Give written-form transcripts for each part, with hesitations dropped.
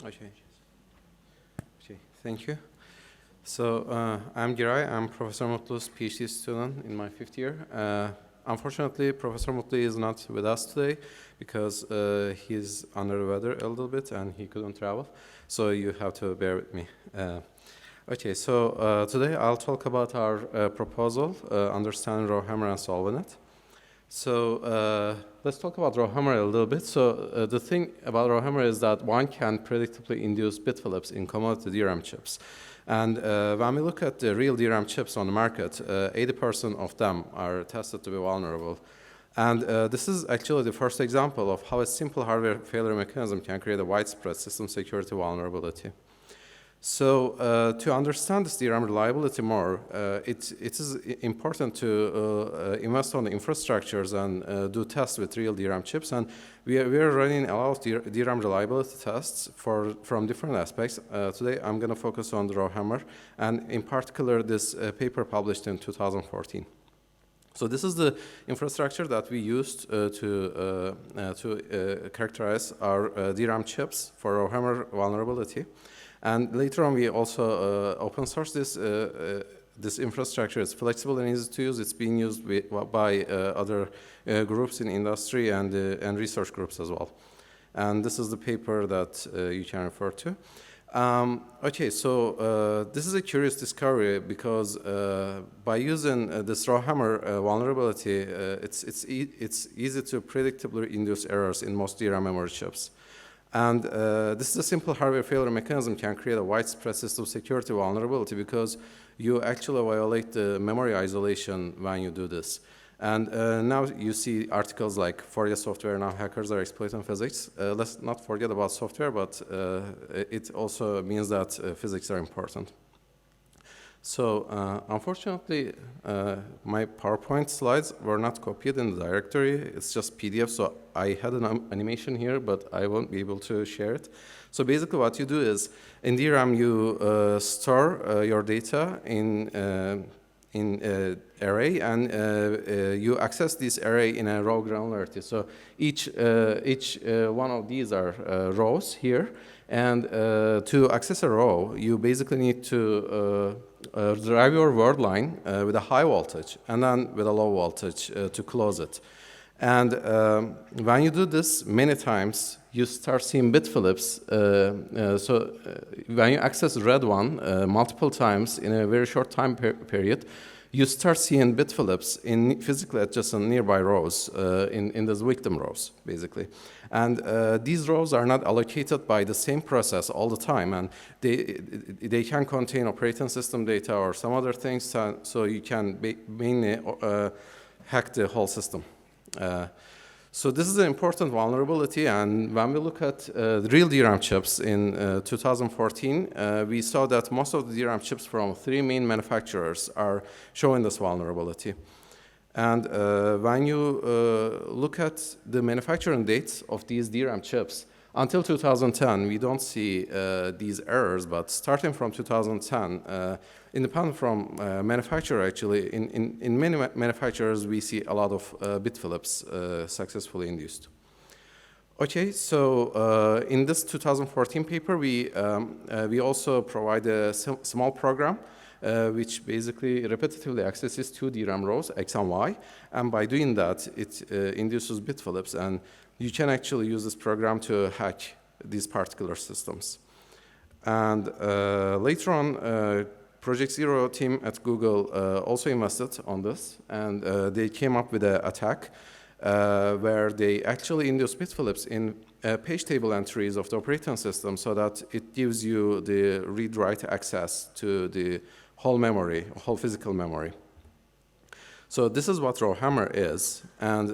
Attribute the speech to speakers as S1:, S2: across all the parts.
S1: Okay. Okay, thank you. So I'm Giray. I'm Professor Mutlu's PhD student in my 5th year. Unfortunately, Professor Mutlu is not with us today because he's under the weather a little bit and he couldn't travel. So you have to bear with me. Okay, so today I'll talk about our proposal, understanding RowHammer and solving it. So let's talk about RowHammer a little bit. So the thing about RowHammer is that one can predictably induce bit flips in commodity DRAM chips. And when we look at the real DRAM chips on the market, 80% of them are tested to be vulnerable. And this is actually the first example of how a simple hardware failure mechanism can create a widespread system security vulnerability. So to understand this DRAM reliability more, it is important to invest on the infrastructures and do tests with real DRAM chips. And we are running a lot of DRAM reliability tests from different aspects. Today I'm going to focus on the RowHammer, and in particular this paper published in 2014. So this is the infrastructure that we used to characterize our DRAM chips for RowHammer vulnerability. And later on, we also open source this infrastructure. It's flexible and easy to use. It's being used by other groups in industry and research groups as well. And this is the paper that you can refer to. Okay, so this is a curious discovery because by using this RowHammer vulnerability, it's easy to predictably induce errors in most DRAM memory chips. And this is a simple hardware failure mechanism can create a widespread system security vulnerability because you actually violate the memory isolation when you do this. And now you see articles like forget software, now hackers are exploiting physics. Let's not forget about software, but it also means that physics are important. So unfortunately, my PowerPoint slides were not copied in the directory. It's just PDF, so I had an animation here, but I won't be able to share it. So basically what you do is, in DRAM, you store your data in array, and you access this array in a row granularity. So each one of these are rows here. And to access a row, you basically need to drive your word line with a high voltage and then with a low voltage to close it. And when you do this many times, you start seeing bit flips. So when you access the red one multiple times in a very short time period, you start seeing bit flips in physically adjacent nearby rows, in those victim rows, basically. And these rows are not allocated by the same process all the time, and they can contain operating system data or some other things, so you can mainly hack the whole system. So this is an important vulnerability, and when we look at the real DRAM chips in 2014, we saw that most of the DRAM chips from 3 main manufacturers are showing this vulnerability. And when you look at the manufacturing dates of these DRAM chips, until 2010, we don't see these errors, but starting from 2010, independent from manufacturer, actually, in many manufacturers, we see a lot of bit flips successfully induced. Okay, so in this 2014 paper, we also provide a small program which basically repetitively accesses 2 DRAM rows, X and Y, and by doing that, it induces bit flips, and you can actually use this program to hack these particular systems. And later on, Project Zero team at Google also invested on this, and they came up with an attack where they actually induce bit flips in page table entries of the operating system so that it gives you the read-write access to the whole memory, whole physical memory. So this is what RowHammer is, and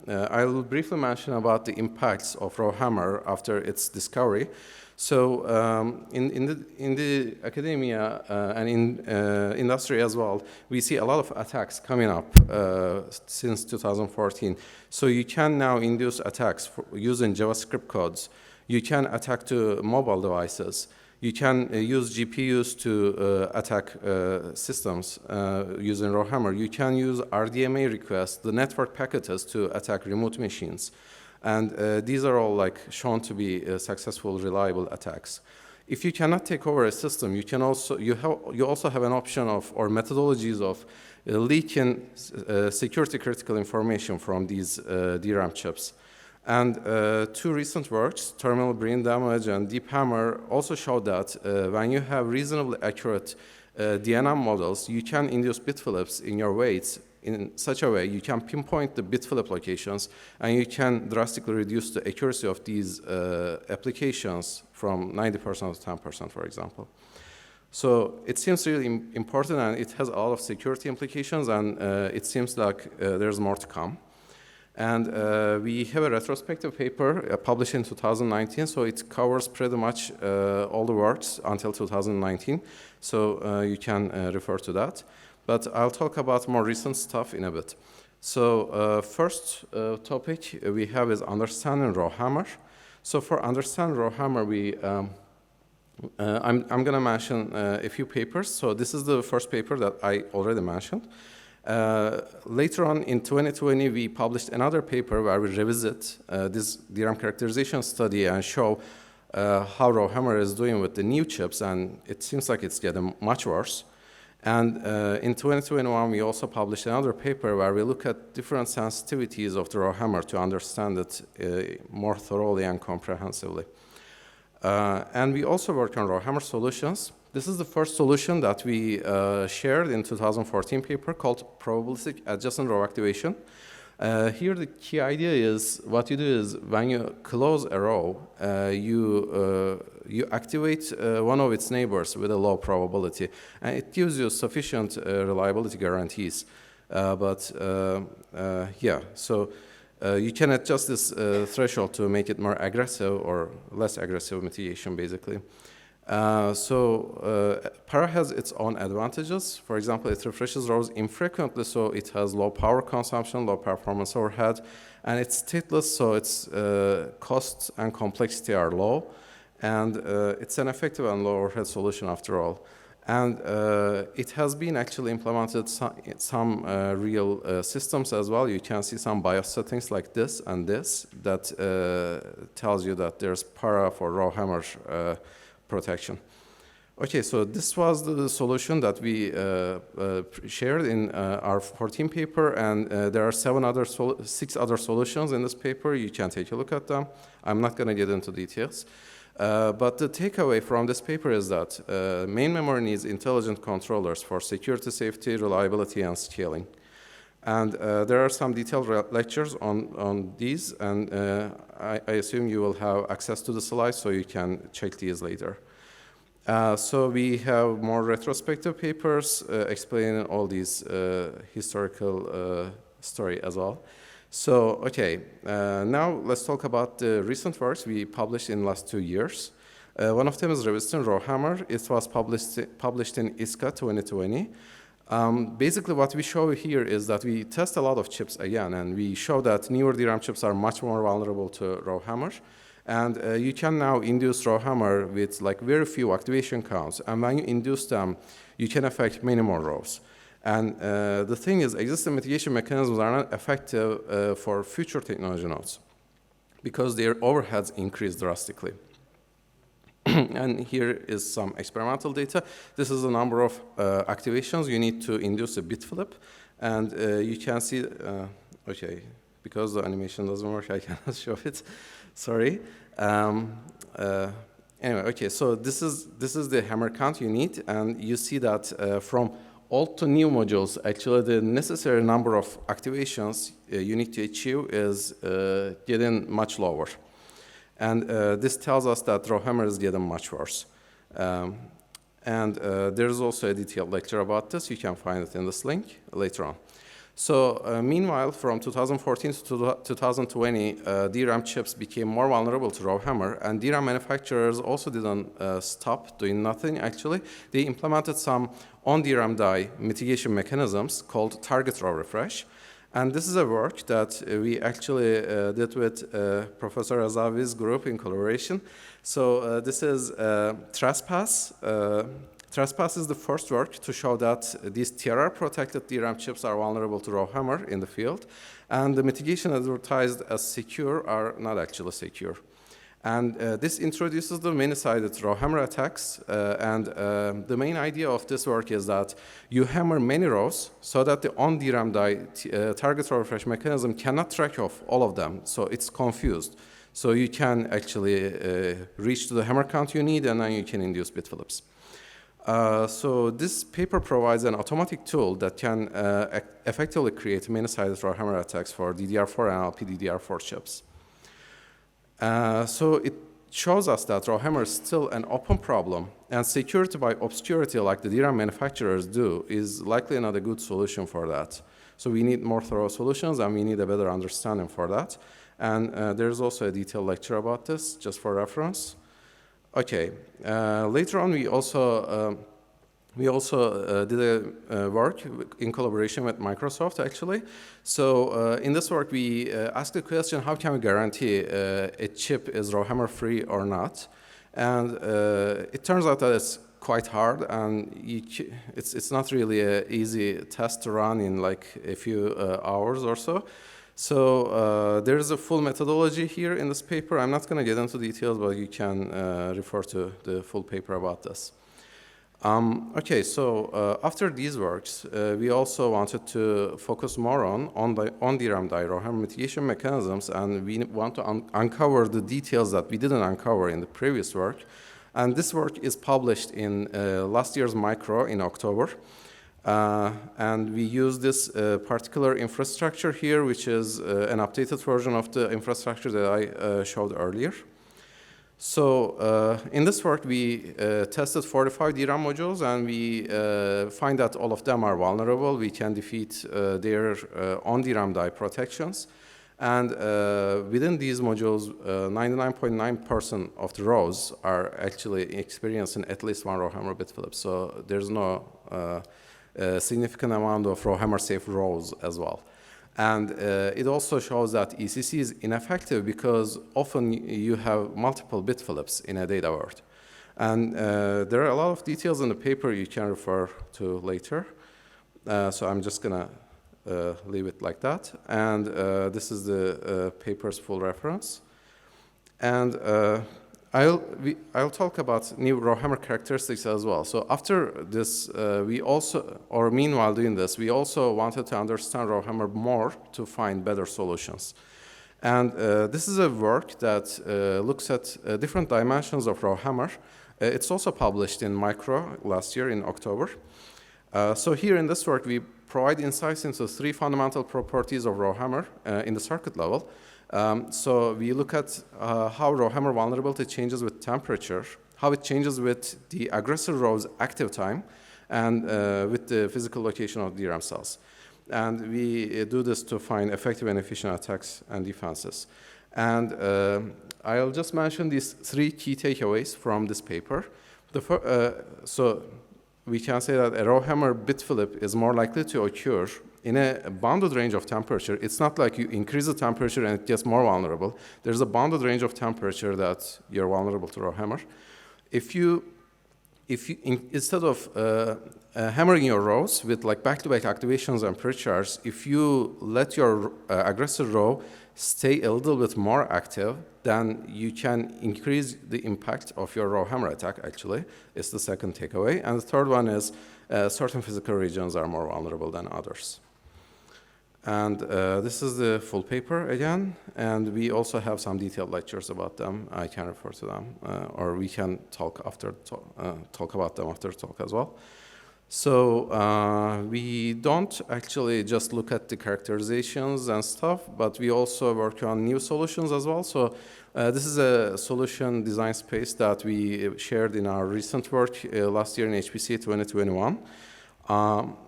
S1: I will briefly mention about the impacts of RowHammer after its discovery. So in the academia and in industry as well, we see a lot of attacks coming up since 2014. So you can now induce attacks using JavaScript codes. You can attack to mobile devices. You can use GPUs to attack systems using RowHammer. You can use RDMA requests, the network packets, to attack remote machines. And these are all like shown to be successful, reliable attacks. If you cannot take over a system, you can also you also have an option of or methodologies of leaking security critical information from these DRAM chips. And two recent works, terminal brain damage and deep hammer, also show that when you have reasonably accurate DNM models, you can induce bit flips in your weights in such a way you can pinpoint the bit flip locations, and you can drastically reduce the accuracy of these applications from 90% to 10%, for example. So it seems really important, and it has a lot of security implications, and it seems like there's more to come. And we have a retrospective paper published in 2019, so it covers pretty much all the works until 2019, so you can refer to that. But I'll talk about more recent stuff in a bit. So first topic we have is understanding RowHammer. So for understanding RowHammer, I'm going to mention a few papers. So this is the first paper that I already mentioned. Later on in 2020, we published another paper where we revisit this DRAM characterization study and show how RowHammer is doing with the new chips, and it seems like it's getting much worse. And in 2021, we also published another paper where we look at different sensitivities of the RowHammer to understand it more thoroughly and comprehensively. And we also work on RowHammer solutions. This is the first solution that we shared in 2014 paper called Probabilistic Adjacent Row Activation. Here the key idea is what you do is when you close a row, you activate one of its neighbors with a low probability, and it gives you sufficient reliability guarantees. You can adjust this threshold to make it more aggressive or less aggressive mitigation, basically. Para has its own advantages. For example, it refreshes rows infrequently, so it has low power consumption, low performance overhead, and it's stateless, so its costs and complexity are low, and it's an effective and low overhead solution after all. And it has been actually implemented some real systems as well. You can see some BIOS settings like this and this that tells you that there's para for RowHammer protection. Okay, so this was the solution that we shared in our 14 paper, and there are 6 other solutions in this paper. You can take a look at them. I'm not going to get into details. But the takeaway from this paper is that main memory needs intelligent controllers for security, safety, reliability, and scaling. And there are some detailed lectures on these, and I assume you will have access to the slides, so you can check these later. So we have more retrospective papers explaining all these historical story as well. So, okay, now let's talk about the recent works we published in the last 2 years. One of them is Revisiting RowHammer. It was published in ISCA 2020. Basically, what we show here is that we test a lot of chips again, and we show that newer DRAM chips are much more vulnerable to RowHammer. And you can now induce RowHammer with like very few activation counts. And when you induce them, you can affect many more rows. And the thing is, existing mitigation mechanisms are not effective for future technology nodes because their overheads increase drastically. And here is some experimental data. This is the number of activations you need to induce a bit flip. And you can see, okay, because the animation doesn't work, I cannot show it. Sorry. Anyway, okay, so this is the hammer count you need. And you see that from old to new modules, actually the necessary number of activations you need to achieve is getting much lower. And this tells us that RowHammer is getting much worse. There's also a detailed lecture about this. You can find it in this link later on. So meanwhile, from 2014 to 2020, DRAM chips became more vulnerable to RowHammer, and DRAM manufacturers also didn't stop doing nothing, actually. They implemented some on-DRAM die mitigation mechanisms called target row refresh. And this is a work that we actually did with Professor Azavi's group in collaboration. So this is trespass Trespass is the first work to show that these TRR-protected DRAM chips are vulnerable to RowHammer in the field, and the mitigation advertised as secure are not actually secure. And this introduces the many-sided RowHammer attacks, and the main idea of this work is that you hammer many rows so that the on-DRAM die target refresh mechanism cannot track off all of them, so it's confused. So you can actually reach to the hammer count you need, and then you can induce bit flips. So this paper provides an automatic tool that can effectively create many-sided RowHammer attacks for DDR4 and LPDDR4 chips. So it shows us that RowHammer is still an open problem, and security by obscurity, like the DRAM manufacturers do, is likely not a good solution for that. So we need more thorough solutions, and we need a better understanding for that. And there's also a detailed lecture about this, just for reference. Okay, later on we also did a work in collaboration with Microsoft, actually. So in this work, we asked the question, how can we guarantee a chip is RowHammer free or not? And it turns out that it's quite hard, and it's not really an easy test to run in like a few hours or so. So there is a full methodology here in this paper. I'm not going to get into details, but you can refer to the full paper about this. Okay, so after these works, we also wanted to focus more on DRAM die RowHammer mitigation mechanisms, and we want to uncover the details that we didn't uncover in the previous work. And this work is published in last year's Micro in October. And we use this particular infrastructure here, which is an updated version of the infrastructure that I showed earlier. So in this work, we tested 45 DRAM modules, and we find that all of them are vulnerable. We can defeat their on-DRAM die protections. And within these modules, 99.9% of the rows are actually experiencing at least one RowHammer bit flip. So there's no significant amount of RowHammer safe rows as well. And it also shows that ECC is ineffective because often you have multiple bit flips in a data word. And there are a lot of details in the paper you can refer to later. So I'm just going to leave it like that. And this is the paper's full reference. And I'll talk about new RowHammer characteristics as well. So after this, meanwhile doing this, we also wanted to understand RowHammer more to find better solutions. And this is a work that looks at different dimensions of RowHammer. It's also published in Micro last year in October. So here in this work, we provide insights into three fundamental properties of RowHammer in the circuit level. So we look at how RowHammer vulnerability changes with temperature, how it changes with the aggressor row's active time, and with the physical location of DRAM cells. And we do this to find effective and efficient attacks and defenses. And I'll just mention these three key takeaways from this paper. So we can say that a RowHammer bit flip is more likely to occur in a bounded range of temperature. It's not like you increase the temperature and it gets more vulnerable. There's a bounded range of temperature that you're vulnerable to RowHammer. Instead of hammering your rows with like back-to-back activations and pre-charge, if you let your aggressor row stay a little bit more active, then you can increase the impact of your RowHammer attack, actually, is the second takeaway. And the third one is certain physical regions are more vulnerable than others. And this is the full paper again, and we also have some detailed lectures about them. I can refer to them, or we can talk about them after talk as well. So we don't actually just look at the characterizations and stuff, but we also work on new solutions as well. So this is a solution design space that we shared in our recent work last year in HPC 2021.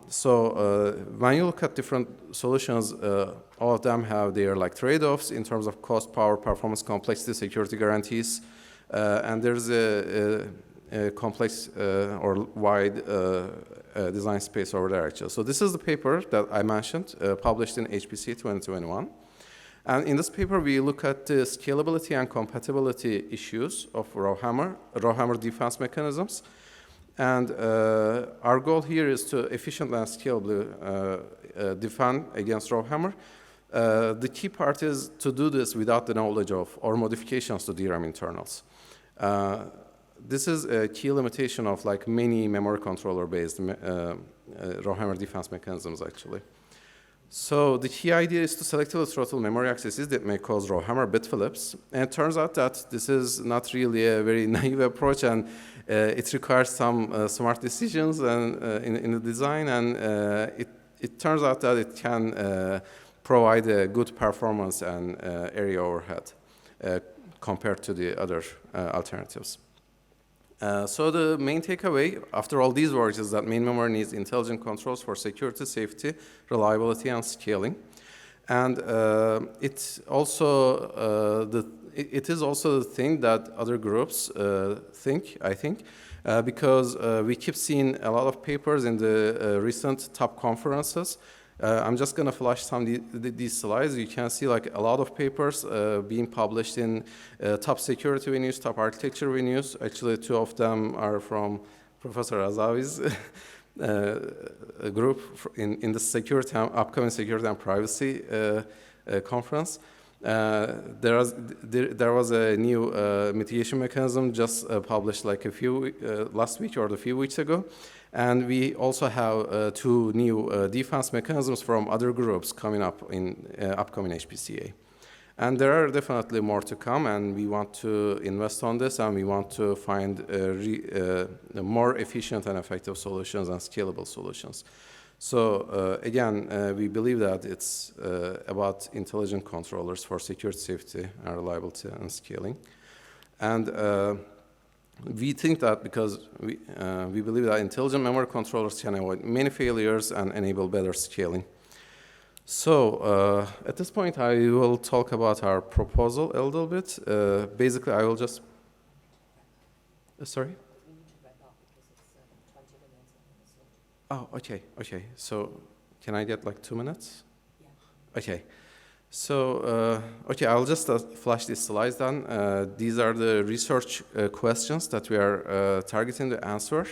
S1: So when you look at different solutions, all of them have their like trade-offs in terms of cost, power, performance, complexity, security guarantees, and there's a complex or wide design space over there, actually. So this is the paper that I mentioned, published in HPC 2021. And in this paper, we look at the scalability and compatibility issues of RowHammer defense mechanisms. And our goal here is to efficiently and scalably defend against RowHammer. The key part is to do this without the knowledge of or modifications to DRAM internals. This is a key limitation of like many memory controller-based RowHammer defense mechanisms, actually. So the key idea is to selectively throttle memory accesses that may cause RowHammer bit flips. And it turns out that this is not really a very naive approach, and it requires some smart decisions and, in the design, and it turns out that it can provide a good performance and area overhead compared to the other alternatives. So the main takeaway after all these works is that main memory needs intelligent controls for security, safety, reliability, and scaling. And it is also the thing that other groups think, I think, because we keep seeing a lot of papers in the recent top conferences. I'm just going to flash some of these slides. You can see like a lot of papers being published in top security venues, top architecture venues. Actually, 2 of them are from Professor Azavi's group in the security, upcoming security and privacy conference. There was a new mitigation mechanism just published like last week or a few weeks ago. And we also have 2 new defense mechanisms from other groups coming up in upcoming HPCA. And there are definitely more to come, and we want to invest on this, and we want to find more efficient and effective solutions and scalable solutions. So again, we believe that it's about intelligent controllers for security, safety, and reliability and scaling. And we think that because we believe that intelligent memory controllers can avoid many failures and enable better scaling. So at this point, I will talk about our proposal a little bit. Basically, I will just... sorry?
S2: We need to wrap up because it's 20 minutes.
S1: Oh, okay. So can I get like 2 minutes?
S2: Yeah.
S1: Okay. So, okay, I'll just flash these slides then. These are the research questions that we are targeting to answer.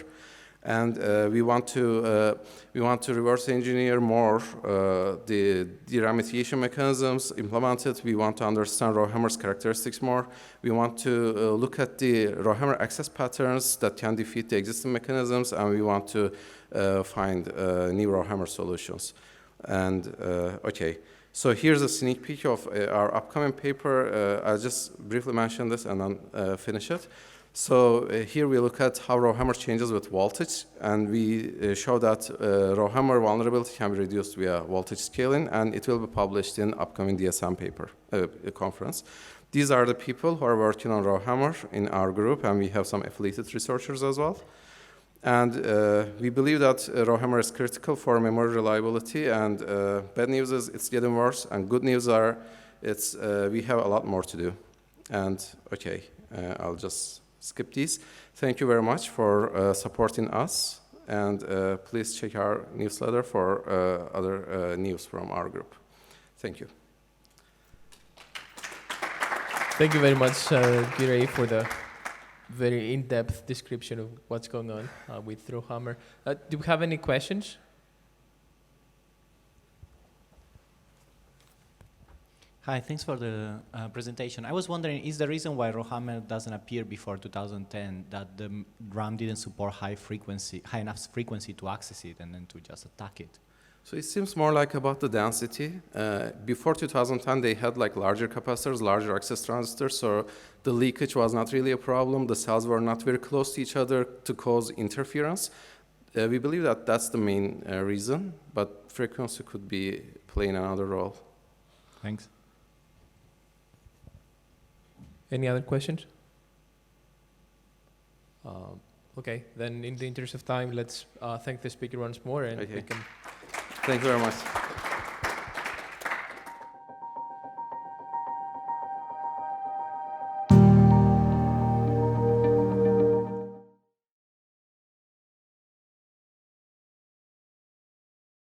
S1: And we want to reverse engineer more the DRAM mitigation mechanisms implemented. We want to understand RowHammer's characteristics more. We want to look at the RowHammer access patterns that can defeat the existing mechanisms, and we want to find new RowHammer solutions. And okay. So here's a sneak peek of our upcoming paper. I'll just briefly mention this and then finish it. So here we look at how RowHammer changes with voltage, and we show that RowHammer vulnerability can be reduced via voltage scaling, and it will be published in upcoming DSM paper conference. These are the people who are working on RowHammer in our group, and we have some affiliated researchers as well. And we believe that RowHammer is critical for memory reliability, and bad news is it's getting worse, and good news are we have a lot more to do. And okay, I'll just skip these. Thank you very much for supporting us, and please check our newsletter for other news from our group. Thank you.
S3: Thank you very much, Giray, for the very in-depth description of what's going on with RowHammer. Do we have any questions?
S4: Hi, thanks for the presentation. I was wondering, is the reason why RowHammer doesn't appear before 2010 that the RAM didn't support high enough frequency to access it and then to just attack it?
S1: So it seems more like about the density. Before 2010, they had like larger capacitors, larger access transistors, so the leakage was not really a problem. The cells were not very close to each other to cause interference. We believe that that's the main reason, but frequency could be playing another role.
S4: Thanks.
S3: Any other questions? Okay, then in the interest of time, let's thank the speaker once more, and
S1: Okay.
S3: we can.
S1: Thank you very much.